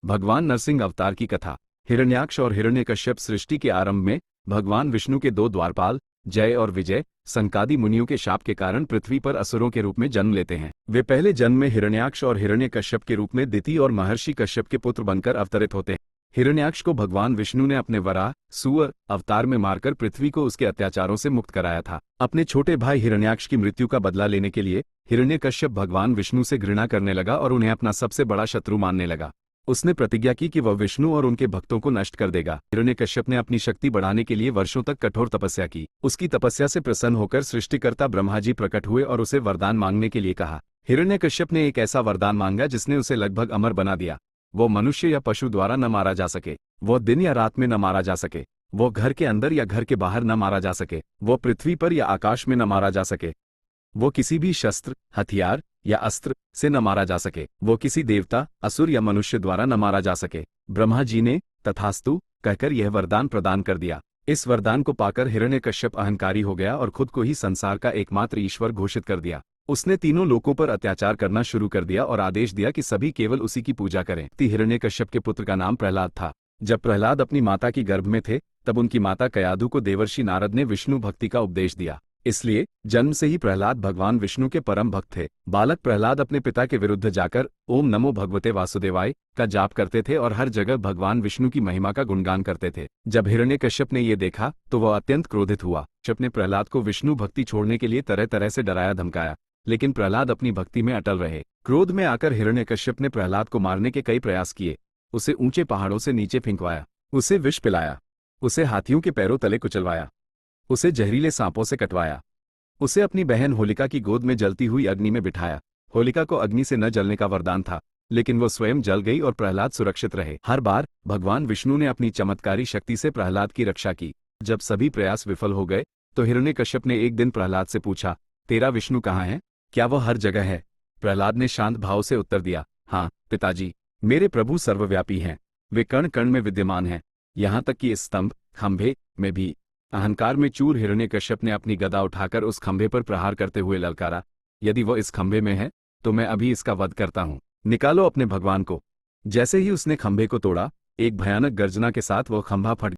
भगवान नरसिंह अवतार की कथा। हिरण्याक्ष और हिरण्यकश्यप। सृष्टि के आरंभ में भगवान विष्णु के दो द्वारपाल जय और विजय संकादी मुनियों के शाप के कारण पृथ्वी पर असुरों के रूप में जन्म लेते हैं। वे पहले जन्म में हिरण्याक्ष और हिरण्यकश्यप के रूप में दिति और महर्षि कश्यप के पुत्र बनकर अवतरित होते हैं। हिरण्याक्ष को भगवान विष्णु ने अपने वराह सूअर अवतार में मारकर पृथ्वी को उसके अत्याचारों से मुक्त कराया था। अपने छोटे भाई हिरण्याक्ष की मृत्यु का बदला लेने के लिए हिरण्यकश्यप भगवान विष्णु से घृणा करने लगा और उन्हें अपना सबसे बड़ा शत्रु मानने लगा। उसने प्रतिज्ञा की कि वह विष्णु और उनके भक्तों को नष्ट कर देगा। हिरण्यकश्यप ने अपनी शक्ति बढ़ाने के लिए वर्षों तक कठोर तपस्या की। उसकी तपस्या से प्रसन्न होकर सृष्टिकर्ता ब्रह्मा जी प्रकट हुए और उसे वरदान मांगने के लिए कहा। हिरण्यकश्यप ने एक ऐसा वरदान मांगा जिसने उसे लगभग अमर बना दिया। वो मनुष्य या पशु द्वारा न मारा जा सके, वो दिन या रात में न मारा जा सके, वो घर के अंदर या घर के बाहर न मारा जा सके, वो पृथ्वी पर या आकाश में न मारा जा सके, वो किसी भी शस्त्र हथियार या अस्त्र से न मारा जा सके, वो किसी देवता असुर या मनुष्य द्वारा न मारा जा सके। ब्रह्मा जी ने तथास्तु कहकर यह वरदान प्रदान कर दिया। इस वरदान को पाकर हिरण्यकश्यप अहंकारी हो गया और खुद को ही संसार का एकमात्र ईश्वर घोषित कर दिया। उसने तीनों लोकों पर अत्याचार करना शुरू कर दिया और आदेश दिया कि सभी केवल उसी की पूजा करें। हिरण्यकश्यप के पुत्र का नाम प्रहलाद था। जब प्रहलाद अपनी माता की गर्भ में थे तब उनकी माता कयाधु को देवर्षि नारद ने विष्णु भक्ति का उपदेश दिया। इसलिए जन्म से ही प्रहलाद भगवान विष्णु के परम भक्त थे। बालक प्रहलाद अपने पिता के विरुद्ध जाकर ओम नमो भगवते वासुदेवाय का जाप करते थे और हर जगह भगवान विष्णु की महिमा का गुणगान करते थे। जब हिरण्यकश्यप ने ये देखा तो वह अत्यंत क्रोधित हुआ। कश्यप ने प्रहलाद को विष्णु भक्ति छोड़ने के लिए तरह तरह से डराया धमकाया, लेकिन प्रहलाद अपनी भक्ति में अटल रहे। क्रोध में आकर हिरण्यकश्यप ने प्रहलाद को मारने के कई प्रयास किए। उसे ऊंचे पहाड़ों से नीचे फेंकवाया, उसे विष पिलाया, उसे हाथियों के पैरों तले कुचलवाया, उसे जहरीले सांपों से कटवाया, उसे अपनी बहन होलिका की गोद में जलती हुई अग्नि में बिठाया। होलिका को अग्नि से न जलने का वरदान था, लेकिन वो स्वयं जल गई और प्रहलाद सुरक्षित रहे। हर बार भगवान विष्णु ने अपनी चमत्कारी शक्ति से प्रहलाद की रक्षा की। जब सभी प्रयास विफल हो गए तो हिरण्यकश्यप ने एक दिन प्रहलाद से पूछा, तेरा विष्णु कहाँ है? क्या वह हर जगह है? प्रहलाद ने शांत भाव से उत्तर दिया, हाँ पिताजी, मेरे प्रभु सर्वव्यापी हैं, वे कण कण में विद्यमान हैं, यहाँ तक कि इस स्तंभ खंभे में भी। अहंकार में चूर हिरण्यकश्यप ने अपनी गदा उठाकर उस खंभे पर प्रहार करते हुए ललकारा, यदि वह इस खंभे में है तो मैं अभी इसका वध करता हूँ, निकालो अपने भगवान को। जैसे ही उसने खंभे को तोड़ा, एक भयानक गर्जना के साथ वह खंभा फट